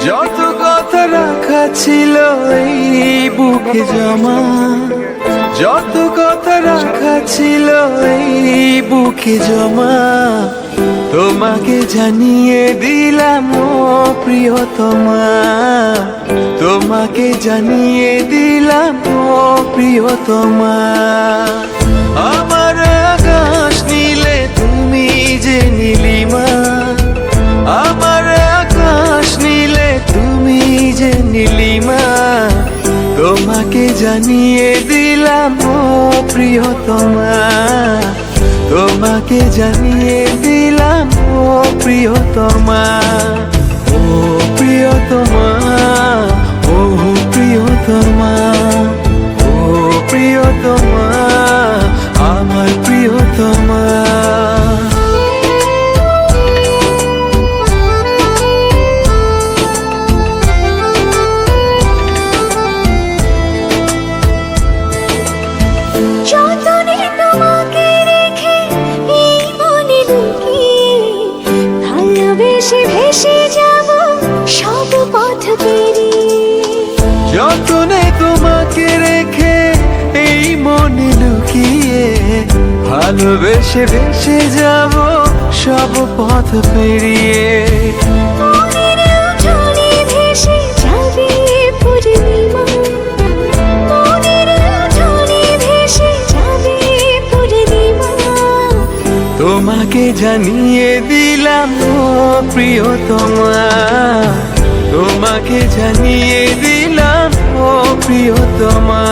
যত কথা রাখা ছিল এই বুকে জমা, যত কথা রাখা ছিল এই বুকে জমা, তোমাকে জানিয়ে দিলাম ও প্রিয়তমা, তোমাকে জানিয়ে দিলাম ও প্রিয়তমা। আমার আকাশ নীলে তুমি যে নীলিমা, আমার আকাশ নীলে তুমি যে নীলিমা, তোমাকে জানিয়ে দিলাম ও প্রিয়তমা, তোমাকে জানিয়ে দিলাম ও প্রিয়তমা। ও প্রিয়তমা, ও প্রিয়তমা, ও প্রিয়তমা, আমার প্রিয়তমা। যতনে তোমাকে রেখে এই মনে লুকিয়ে, ভালোবেসে ভেসে যাব সব পথ পেরিয়ে। যতনে তোমাকে রেখে এই মনে লুকিয়ে, ভালোবেসে ভেসে যাব সব পথ পেরিয়ে। মনের উঠোনে ভেসে যাবে পূর্ণিমা, মনের উঠোনে ভেসে যাবে পূর্ণিমা, তোমাকে জানিয়ে দিলাম ও প্রিয়তমা, তোমাকে জানিয়ে দিলাম ও প্রিয়তমা।